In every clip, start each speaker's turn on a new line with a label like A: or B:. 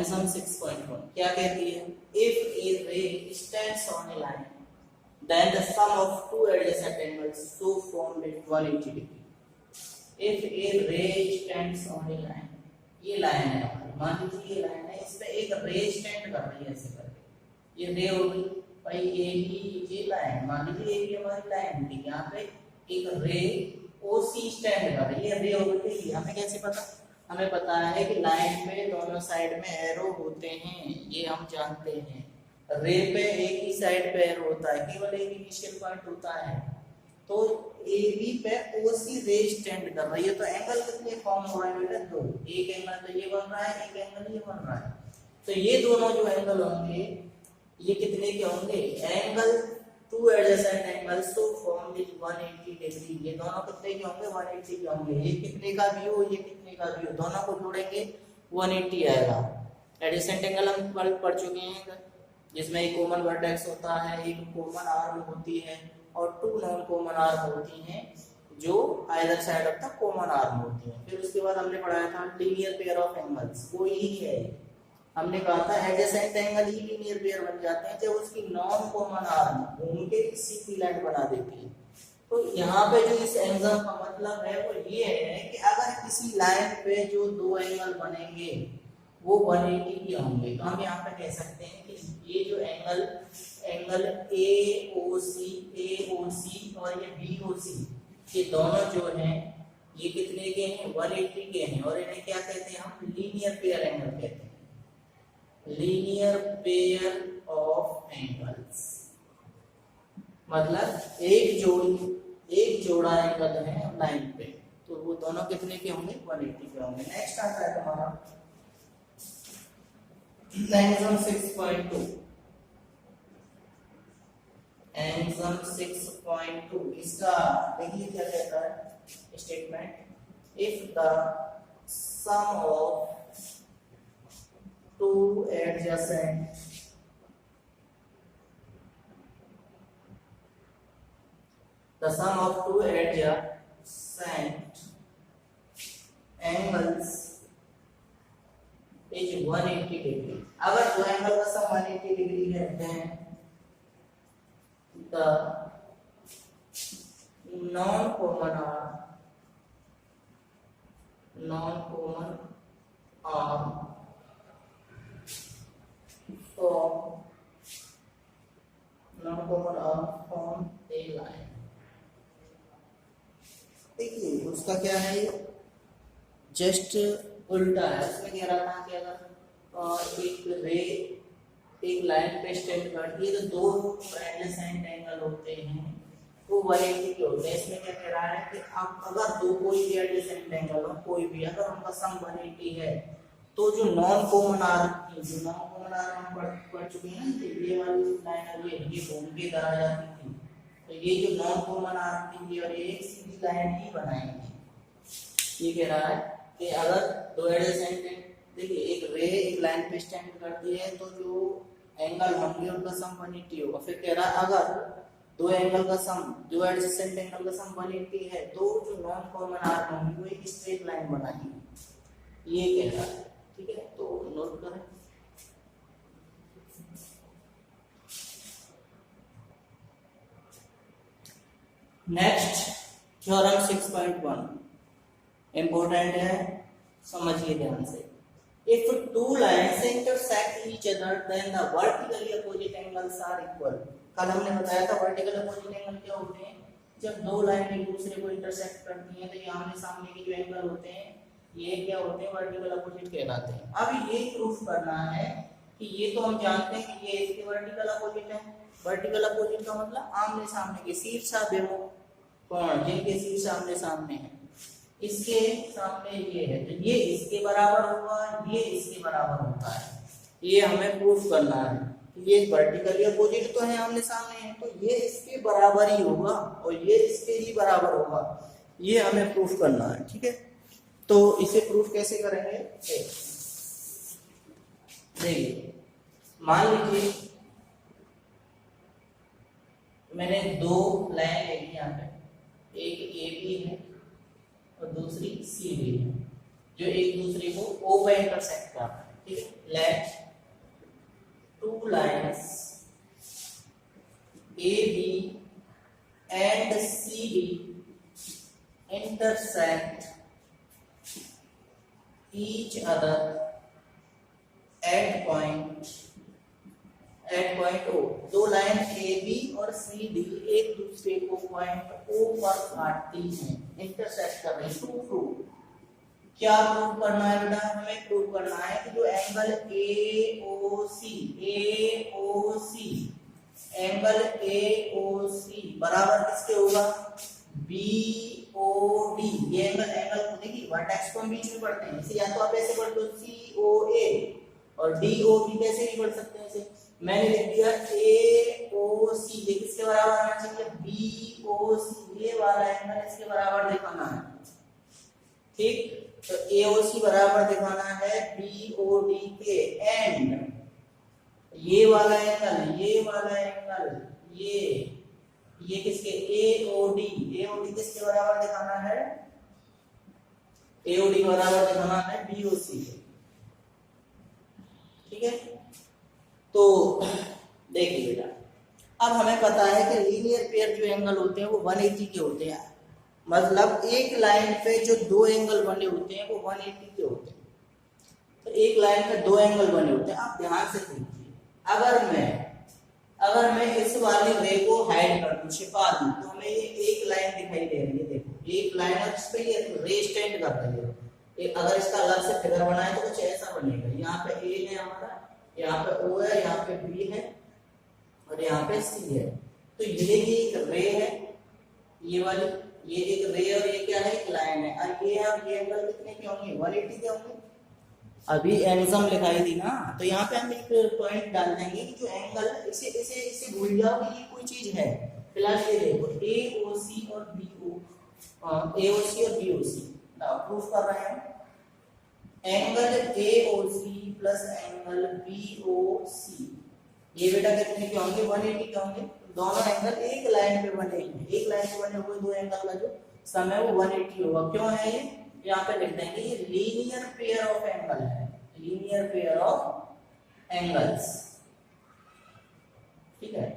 A: एंसम 6.1 क्या कहती है? इफ ए रे stands on A line then the sum of two adjacent angles so formed at 180 degree. If a ray stands on a line, ये line है हमारी, मान लीजिए ये लाइन है, इस पे एक रे स्टैंड कर रही है ऐसे करके, ये रे हो गई भाई, ए बी ये लाइन, मान लीजिए ये भी हमारी लाइन थी, यहाँ पे एक रे ओ सी स्टैंड कर रही है, रे हो गई। हमें कैसे पता? हमें पता है कि लाइन पे दोनों साइड में एरो होते हैं, ये हम जानते हैं। रे पे एक ही साइड पे एरो होता है, केवल एक इनिशियल पॉइंट होता है। तो ए बी पे ओ सी रे स्टैंड कर रही है, तो एंगल कितने फॉर्म हो रहे हैं बेटा? दो। एक एंगल तो ये बन रहा है, एक एंगल ये बन रहा है। तो ये दोनों जो एंगल होंगे ये कितने के होंगे? एंगल टू एडजेसेंट एंगल्स तो फॉर्म विद 180 डिग्री, ये दोनों कितने के होंगे? 180 के होंगे। ये कितने का भी हो, ये कितने का भी हो, दोनों को जोड़ेंगे 180 आएगा। एडजेसेंट एंगल हम पढ़ चुके हैं, जिसमें एक कॉमन वर्टेक्स होता है, एक कॉमन आर्म होती है और टू नॉन कॉमन आर्म होती हैं जो either side of the common arm होती हैं। फिर उसके बाद हमने पढ़ाया था लीनियर पेयर ऑफ एंगल्स, कोई ही है, हमने कहा था एडजेसेंट एंगल ही लीनियर पेयर बन जाते हैं जब उसकी नॉन कॉमन आर्म घूम के इक्विवेलेंट बना देती है। तो यहाँ पे जो इस एंगल का मतलब है वो ये है कि अगर किसी लाइन पे जो दो एंगल बनेंगे वो 180 के होंगे, तो हम यहाँ पे कह सकते हैं कि ये जो एंगल ए ओ सी और ये बी ओ सी, ये दोनों जो हैं ये कितने के हैं? 180 के हैं। और इन्हें क्या कहते हैं? हम लीनियर पेयर एंगल कहते हैं, लीनियर पेयर ऑफ एंगल्स। मतलब एक जोड़ा एंगल है लाइन पे, तो वो दोनों कितने के होंगे? 180 के होंगे। नेक्स्ट आता है तुम्हारा एंगल 6.2। एंगल 6.2 इसका देखिए क्या कहता है statement, if the sum of two adjacent angles is 180 degree, अगर दो एंगल का सम 180 डिग्री है, then the non-common arm form a line। देखिए उसका क्या है, जस्ट उल्टा है। उसमें कह रहा था कि अगर एक लाइन पे स्टैंड करती है तो दो एडजेसेंट एंगल होते हैं वो 180 के होते हैं। इसमें क्या कह रहा है कि आप अगर दो कोई भी एडजेसेंट एंगल हो, कोई भी, अगर उनका सम 180 है तो जो नॉन कॉमन आर्म हम पढ़ चुके हैं ना, ये वाली लाइन ये घूम के इधर आ जाती थी, तो ये जो नॉन कॉमन आर्म थी और ये एक सीधी लाइन ही बनाएंगे। ये कह रहा है कि अगर दो एडजेसेंट, देखिए एक रे एक लाइन पे स्टैंड करती है तो जो एंगल होंगे उनका सम 180 होगा। फिर कह रहा है अगर दो एंगल का सम, दो एडजेसेंट एंगल का सम 180 है तो जो नॉन कॉमन आर्म होंगी वो एक स्ट्रेट लाइन बनाएंगे, ये कह रहा है। ठीक है, तो नोट करें। नेक्स्ट थ्योरम 6.1 इंपॉर्टेंट है, समझिए ध्यान से। If two lines intersect each other, then the vertically opposite angles are equal। कल हमने बताया था वर्टिकल अपोजिट एंगल क्या होते हैं, जब दो लाइन एक दूसरे को इंटरसेक्ट करती हैं तो ये आमने सामने के जो एंगल होते हैं ये क्या होते हैं? वर्टिकल अपोजिट कहलाते हैं। अब ये प्रूफ करना है कि ये तो हम जानते हैं कि ये इसके वर्टिकल अपोजिट है। वर्टिकल अपोजिट का मतलब आमने सामने के, शीर्षाभिमुख कोण जिनके शीर्ष आमने सामने है, इसके सामने ये है तो ये इसके बराबर होगा, ये इसके बराबर होता है। ये हमें प्रूफ करना है कि ये वर्टिकली अपोजिट तो है, आमने सामने है, तो ये इसके बराबर ही होगा और ये इसके ही बराबर होगा, ये हमें प्रूफ करना है। ठीक है, तो इसे प्रूफ कैसे करेंगे? देखिए मान लीजिए मैंने दो लाइन ले ली यहाँ पे, एक ए बी है और दूसरी सी बी है, जो एक दूसरे को ओ पे इंटरसेक्ट कर रहा है। ठीक है, लेट एट पॉइंट ओ, दो लाइन ए बी और सी डी एक दूसरे को पॉइंट ओ पर काटती हैं, इंटरसेक्ट कर रही हैं। टू प्रूव, क्या प्रूव करना है बेटा? हमें प्रूव करना है कि जो एंगल एंगल AOC बराबर किसके होगा? BOD। ये एंगल को देखिए वर्टेक्स को हम बीच में पढ़ते हैं, इसे या तो आप ऐसे पढ़ते हो COA, और DOB कैसे भी पढ़ सकते हैं इसे। मैंने लिख दिया AOC, ये किसके बराबर आना चाहिए? BOC, ये वाला एंगल इसके बराबर दिखाना है, ठीक। तो AOC बराबर दिखाना है BOD के, एंड ये वाला एंगल ये किसके? AOD किसके बराबर दिखाना है? AOD बराबर दिखाना है BOC के, ठीक है। तो देखिए बेटा, अब हमें पता है कि लीनियर पेयर जो एंगल होते हैं वो 180 के होते हैं, मतलब एक लाइन पे जो दो एंगल बने होते हैं वो 180 के होते हैं। तो एक लाइन पे दो एंगल बने होते हैं, आप ध्यान से देखिए, अगर मैं इस वाली रे को हाइड कर दूं, छिपा दूं, तो हमें ये एक लाइन दिखाई दे रही है। देखो एक लाइन है, इस पे ये रे स्टैंड कर रही है। एक अगर इसका अलग से फिगर बनाए तो कुछ ऐसा बनेगा, यहाँ पे ए है हमारा, यहाँ पे ओ है, यहाँ पे बी है और यहाँ पे सी है। तो ये एक रे है, ये वाली, ये एक रे और ये क्या है? एक लाइन है। और ये अब ये एंगल कितने के होंगे? 180 के होंगे। अभी एंगल लिखाई थी ना, तो यहाँ पे हम एक पॉइंट डाल देंगे कि जो एंगल, इसे भूल जाओ कि ये कोई चीज है। फिलहाल ये देखो AOC और BOC प्रूफ कर रहे हैं। Angle AOC plus angle BOC, ये बेटा कितने के होंगे? 180 के होंगे। दोनों एंगल एक लाइन पे बने हैं, एक लाइन पे बने हुए दो एंगल का जो सम है वो 180 होगा। क्यों है ये? यहाँ पे लिख देंगे ये लीनियर पेयर ऑफ एंगल है, लीनियर पेयर ऑफ एंगल्स, ठीक है।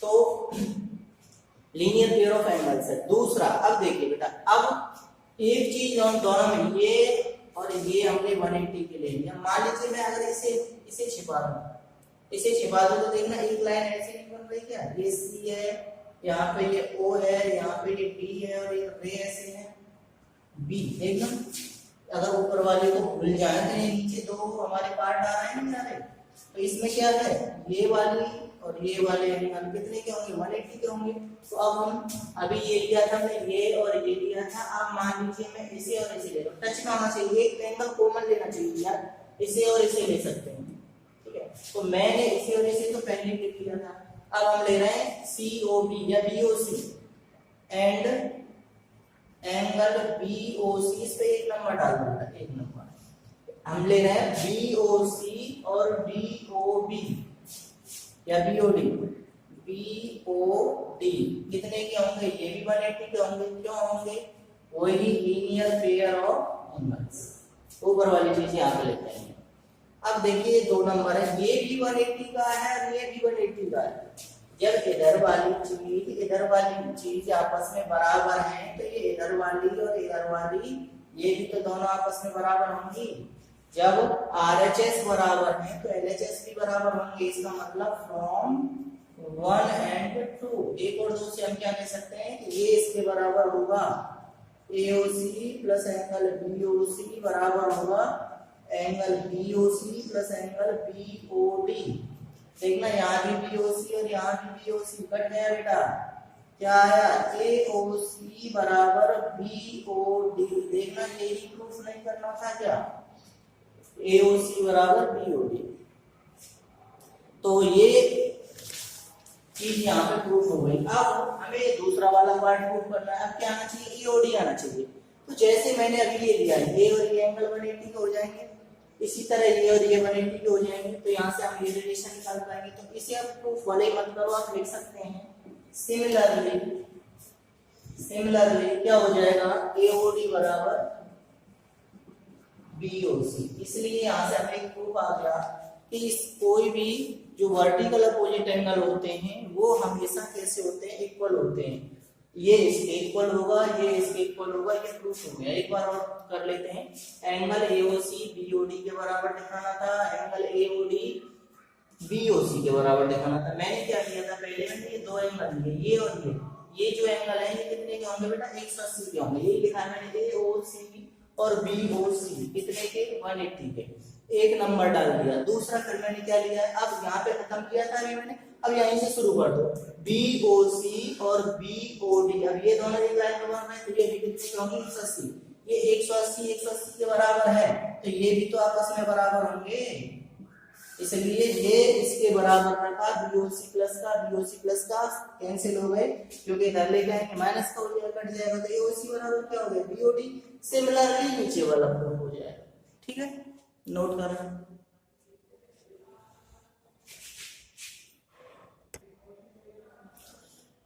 A: तो लीनियर पेयर ऑफ एंगल्स है। दूसरा, अब देखिए बेटा, अब एक चीज हम दोनों में, ये और ये हमने 180 के ले लिया। मान लीजिए मैं अगर इसे छिपा दूं, तो देखना एक लाइन ऐसे नहीं बन रही क्या? ये सी है, यहाँ पे ये ओ है, यहाँ पे ये डी है और ये रे ऐसे है बी। एकदम अगर ऊपर वाले को भूल जाए तो ये नीचे दो हमारे पार्ट आ रहे हैं ना सारे, तो इसमें क्या है? ये वाली और ये वाले एंगल कितने के होंगे? 180 के होंगे। तो अब हम अभी ये लिया था, मैं ये और ये लिया था। अब मान लीजिए मैं इसे और इसे ले रहा हूँ, टच ना होना चाहिए, एक एंगल कॉमन लेना चाहिए यार, इसे और इसे ले सकते हैं, ठीक है। तो मैंने इसे और इसे तो पहले लिख लिया था। अब हम ले रहे हैं COB या BOC एंड एंगल BOC, इस पे एक नंबर डाल दूंगा, एक नंबर। हम ले रहे हैं BOC और BOB या BOD कितने के होंगे? ये भी 180 के होंगे। क्यों होंगे? वही लीनियर पेयर ऑफ एंगल्स। ऊपर वाली चीज यहाँ पे लिखते हैं। अब देखिए दो नंबर है, ये भी 180 का है और ये भी 180 का है। जब इधर वाली चीज आपस में बराबर है, तो ये इधर वाली और इधर वाली ये भी तो दोनों आपस में बराबर होंगी। जब RHS बराबर है तो LHS भी बराबर होंगे। इसका मतलब फ्रॉम 1 and 2, एक और दो से हम क्या कह सकते हैं कि ये इसके बराबर होगा AOC प्लस एंगल BOC बराबर होगा angle BOC plus angle BOD। देखना यहाँ भी BOC और यहाँ भी BOC कट गया बेटा, क्या आया? AOC बराबर BOD। देखना यही प्रूफ नहीं करना था क्या? AOC बराबर BOD। तो ये चीज यहाँ पे प्रूफ हो गई। अब हमें दूसरा वाला पार्ट प्रूफ करना है। अब क्या आना चाहिए? EOD आना चाहिए। तो जैसे मैंने अभी ये लिया, ये और ये एंगल 180 के हो जाएंगे, इसी तरह ये और ये 180 के हो जाएंगे। तो यहाँ से हम ये रिलेशन निकाल पाएंगे। तो इसे अब प्रूफ वाले मत करो, आप लिख सकते हैं सिमिलरली क्या हो जाएगा? AOD बराबर BOC। इसलिए यहाँ से हमें एक प्रूफ आ गया कि कोई भी जो वर्टिकल अपोजिट एंगल होते हैं वो हमेशा कैसे होते हैं? इक्वल होते हैं। ये इसके इक्वल होगा, ये इसके इक्वल होगा। ये प्रूफ हो गया। एक बार और कर लेते हैं। एंगल AOC BOD के बराबर दिखाना था, एंगल AOD BOC के बराबर दिखाना था। मैंने क्या किया था, पहले मैंने ये दो एंगल लिए, ये और ये जो एंगल है ये कितने के होंगे बेटा, 180 के होंगे। ये लिखा है मैंने AOC और BOC कितने के, 180 के। एक नंबर डाल दिया। दूसरा फिर मैंने क्या लिया है, अब यहाँ पे खत्म किया था अभी मैंने, अब यहीं से शुरू कर दो, BOC और BOD। अब ये दोनों एक लाइन में बन रहे हैं, तो ये भी कितने के होंगे, 180। ये 180 के बराबर है, तो ये भी तो आपस में बराबर होंगे, इसलिए ये इसके बराबर रखा। BOC प्लस का कैंसिल हो गए, क्योंकि इधर लेके आएंगे माइनस का हो जाएगा, कट जाएगा, तो AOC बराबर क्या हो गया, BOD। सिमिलरली नीचे वाला प्रूफ हो जाएगा। ठीक है, नोट करना।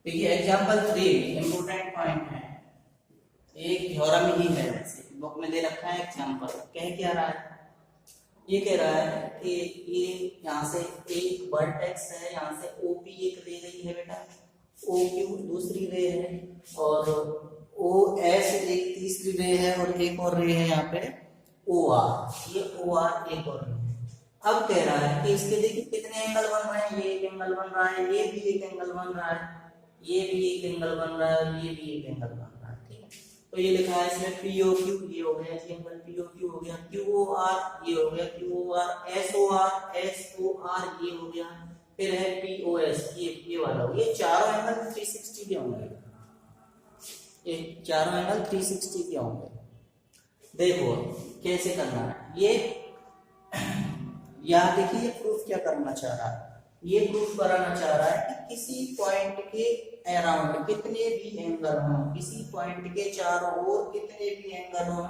A: देखिए एग्जांपल 3 इंपोर्टेंट पॉइंट है, एक थ्योरम ही है, वैसे बुक में दे रखा है एग्जांपल। कह क्या रहा है, ये कह रहा है कि ये यहाँ से एक वर्टेक्स है, यहाँ से OP एक रे गई है बेटा, OQ दूसरी रे है, और OS एक तीसरी रे है, और एक और रे है यहाँ पे OR, ये OR एक और रे है। अब कह रहा है कि इसके देखिए कितने एंगल बन रहे हैं, ये एक एंगल बन रहा है, ये भी एक एंगल बन रहा है, ये भी एक एंगल बन रहा है, ये भी एक एंगल बन रहा है। ठीक है, तो ये लिखा है इसमें POQ, ये हो गया एंगल POQ हो गया, QOR ये हो गया QOR, SOR ये हो गया, फिर है POS ये वाला हो गया। चारों एंगल 360 के होंगे, ये चारों एंगल 360 के होंगे। देखो कैसे करना है ये, यहाँ देखिए ये प्रूफ क्या करना चाह रहा है, ये प्रूफ कराना चाह रहा है कि किसी पॉइंट के अराउंड कितने भी एंगल हों, किसी पॉइंट के चारों ओर कितने भी एंगल हों,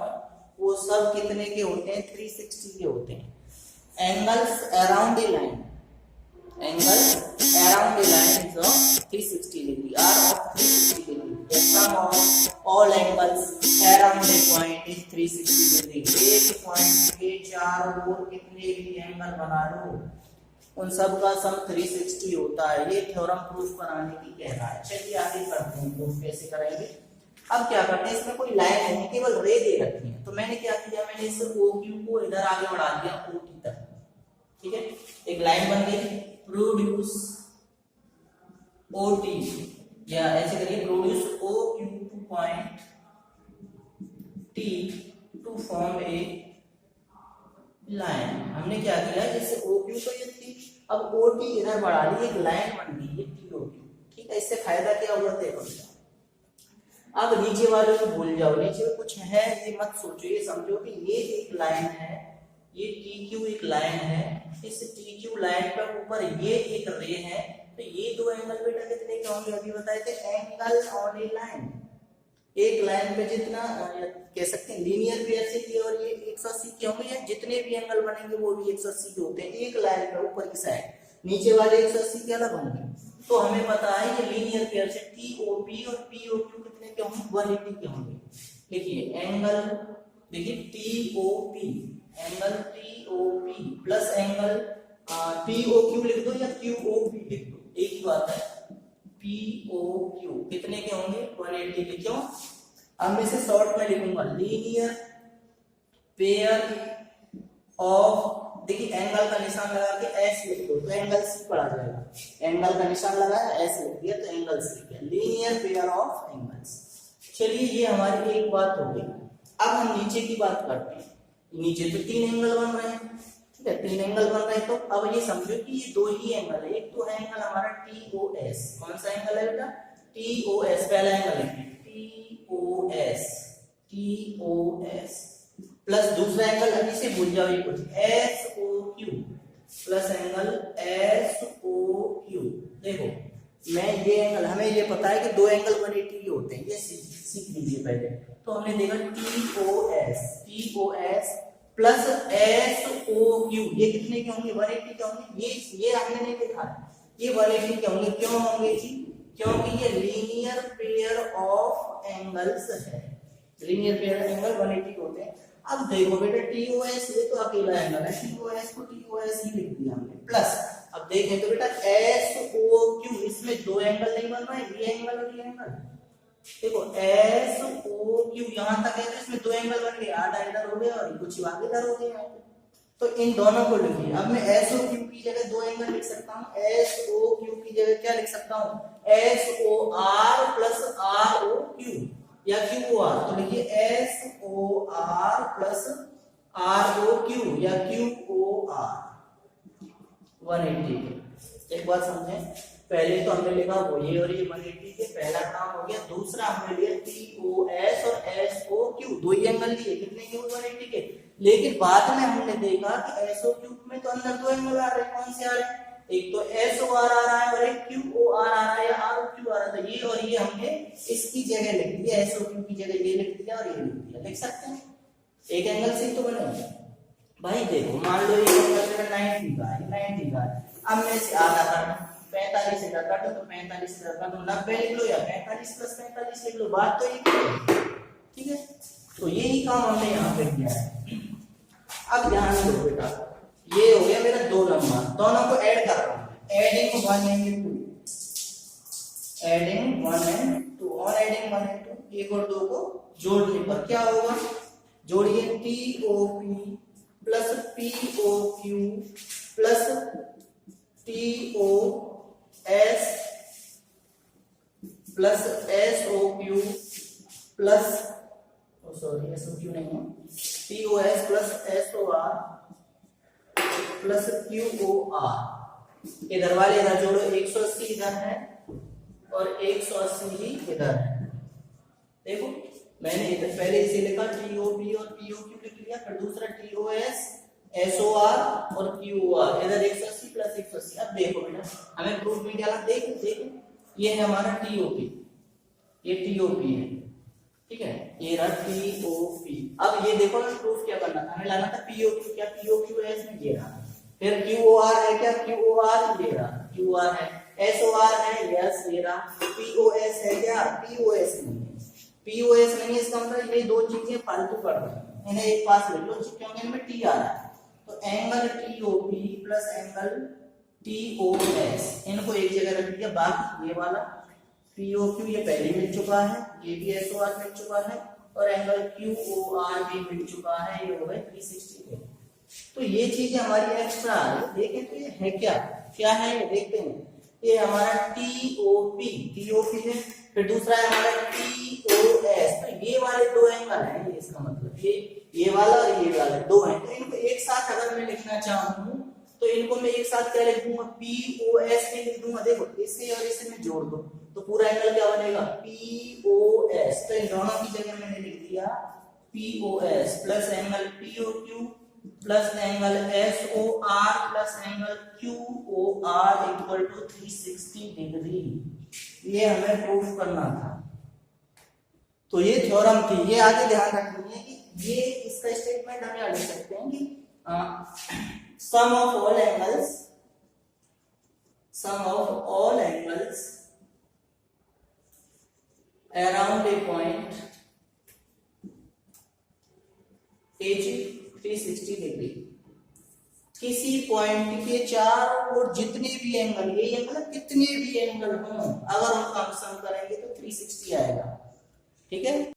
A: वो सब कितने के होते हैं, 360 के होते हैं। Angles around the line, angles around the line is of 360 degree, are of 360 degree. The sum of all angles around a point is 360 degree. एक पॉइंट के चारों ओर कितने भी एंगल बना लो, उन सब का सम 360 होता है। ये थ्योरम प्रूफ कराने की कह रहा है। चलिए आगे करते हैं, प्रूफ कैसे करेंगे। अब क्या करते हैं, इसमें कोई लाइन नहीं, केवल रे दे रखी है, तो मैंने क्या किया, मैंने इस OQ को इधर आगे बढ़ा दिया OT तक। ठीक है, एक लाइन बन गई, प्रोड्यूस OT, या ऐसे करिए produce OQ to point T to form a line. हमने क्या किया, जैसे OQ तो ये थी, अब OT इधर बढ़ा ली, एक लाइन बन गई ये TOQ। ठीक है, इससे फायदा क्या हुआ देखो। अब नीचे वाले को भूल जाओ, नीचे में कुछ है ये मत सोचो, ये समझो कि ये एक लाइन है, ये TQ एक लाइन है, इस TQ लाइन पर ऊपर ये एक रे है, तो ये दो एंगल बेटा कितने के होंगे, अभी बताए थे, एंगल ऑन ए लाइन। एक लाइन पे जितना कह सकते हैं लीनियर पेयर से ये और ये 180 के होंगे, या जितने भी एंगल बनेंगे वो भी 180 के होते हैं एक लाइन पे ऊपर की साइड, नीचे वाले 180 के अलग होंगे। तो हमें पता है ये लीनियर पेयर से TOP और POQ कितने के होंगे, 180 के होंगे। देखिए एंगल, देखिए TOP, angle TOP plus angle POQ लिख दो या QOP लिख दो, एक ही बात है। POQ कितने के होंगे, 180 के। क्यों, अब मैं इसे शॉर्ट में लिखूंगा, लीनियर पेयर ऑफ, देखिए एंगल का निशान लगा के S लिख दो तो एंगल C पढ़ा जाएगा, एंगल का निशान लगाया S लिख दिया तो angle C, linear pair of angles. चलिए ये हमारी एक बात हो गई। अब हम नीचे की बात करते हैं, नीचे तो 3 एंगल बन रहे हैं, ठीक है, 3 एंगल बन रहे हैं, तो अब ये समझो कि ये दो ही एंगल है। एक तो है एंगल हमारा TOS, कौन सा एंगल है बेटा, TOS, पहला एंगल है TOS प्लस दूसरा एंगल, अभी से भूल जाओ ये कुछ, SOQ प्लस एंगल SOQ। देखो मैं ये एंगल, हमें ये पता है कि दो एंगल 180 के होते हैं, ये सीख लीजिए पहले। तो हमने देखा TOS प्लस SOQ, ये कितने के होंगे, 180 के होंगे। ये हमने नहीं देखा है, ये 180 के होंगे। क्यों होंगे जी, क्योंकि ये लीनियर पेयर ऑफ एंगल्स है, लीनियर पेयर एंगल 180 के होते हैं। अब देखो बेटा TOS ये तो अकेला एंगल है, TOS को TOS ही लिख दिया हमने, प्लस अब देखें तो बेटा SOQ, इसमें दो एंगल नहीं बन रहा है, ये एंगल और ये एंगल। देखो SOQ यहां तक है तो इसमें दो एंगल बन गए, आधा इधर हो गया और कुछ आगे इधर हो गया। तो इन दोनों को लिखिए। अब मैं एस ओ क्यू की जगह दो एंगल लिख सकता हूँ, एस ओ क्यू की जगह क्या लिख सकता हूँ, S O R plus R O Q या क्यू ओ आर। तो लिखिए S O R plus R O Q या क्यू ओ आर 180। एक बात समझे, पहले तो हमने लिखा वो ये और ये 180 के पहला काम हो गया। दूसरा हमने लिया टी ओ एस और एस ओ क्यू, दो ही एंगल लिए, कितने के 180 के। लेकिन बाद में हमने देखा कि एस ओ क्यू में तो अंदर दो एंगल आ रहे, कौन से आ रहे, एक तो एस ओ आर आ रहा है और एक क्यू ओ आर आ रहा है या आर ओ क्यू आ रहा था। ये और ये हमने इसकी जगह लिख दिया, एस ओ क्यू की जगह ये लिख दिया और ये लिख दिया। लिख सकते हैं, एक एंगल से ही तो बने भाई। देखो मान लो ये एंगल मेरा 90 का है, 90 का है। अब मैं इसे आधा करना, 45 इधर काटो तो 45 इधर काटो, 90 लिख लो या 45 प्लस 45 लिख लो, बात तो एक है, ठीक है। तो यही काम हमने यहाँ पे किया है। अब ध्यान दो बेटा, ये हो गया मेरा दो नंबर, दोनों को ऐड कर रहा हूँ, एडिंग 1 एंड 2, एडिंग 1 एंड 2, और एडिंग 1 एंड 2, एक और दो को जोड़ने पर क्या होगा, जोड़िए T O P plus P O Q plus T O S plus S O Q plus, sorry S O Q नहीं है, T O S plus S O R plus Q O R. इधर वाले इधर जोड़ो, 180 इधर है और 180 ही इधर है। देखो मैंने इधर पहले इसे लिखा टी ओ पी और पी ओ क्यू लिख लिया, फिर दूसरा T O S S O R और क्यू ओ आर, इधर 180 प्लस 180। अब देखो बेटा हमें प्रूफ में क्या लगा, देखो ये है हमारा टी ओ पी, ये टी ओ पी है, ठीक है, ये रहा टी ओ पी। अब ये देखो हमें प्रूफ क्या करना था, हमें लाना था पी ओ क्यू, क्या पी ओ क्यू एस में ये रहा, फिर क्यू ओ आर है, क्या क्यू ओ आर ये रहा, क्यू आर है, एस ओ आर है, यस ये रहा, पी ओ एस है, क्या पी ओ एस नहीं है, पी ओ एस नहीं है, इसका मतलब ये दो चीजें फालतू कर रही हैं, इन्हें एक पास ले लो क्योंकि इनमें टी आ रहा है। तो angle T O P plus angle T O S, इनको एक जगह रख दिया। बाकी ये वाला पी ओ क्यू ये पहले मिल चुका है, ये भी एस ओ आर मिल चुका है और एंगल क्यू ओ आर भी मिल चुका है, ये हो गए 360 डिग्री। तो ये चीज हमारी एक्स्ट्रा आ रही है। देखें तो ये है क्या, क्या है ये देखते हैं। ये हमारा टी ओ पी है, फिर दूसरा है हमारा टी ओ एस। तो ये वाले दो एंगल हैं, ये इसका मतलब ये वाला और ये वाला दो हैं। तो इनको एक साथ अगर मैं लिखना चाहूँ तो इनको मैं एक साथ क्या लिख दूंगा, पी ओ एस में लिख दूंगा। देखो इसे और इसे मैं जोड़ दूं तो पूरा एंगल क्या बनेगा, पी ओ एस। तो इन दोनों की जगह मैंने लिख दिया P O S plus angle P O Q plus angle S O R plus angle Q O R equal to 360 degree. ये हमें प्रूफ करना था। तो ये थ्योरम थी, ये आगे ध्यान रखनी है कि ये इसका स्टेटमेंट हम यहाँ लिख सकते हैं कि sum of all angles around a point is 360 degree. किसी पॉइंट के चारों ओर जितने भी एंगल, ये मतलब कितने भी एंगल हों, अगर उनका हम सम करेंगे तो 360 आएगा, ठीक है।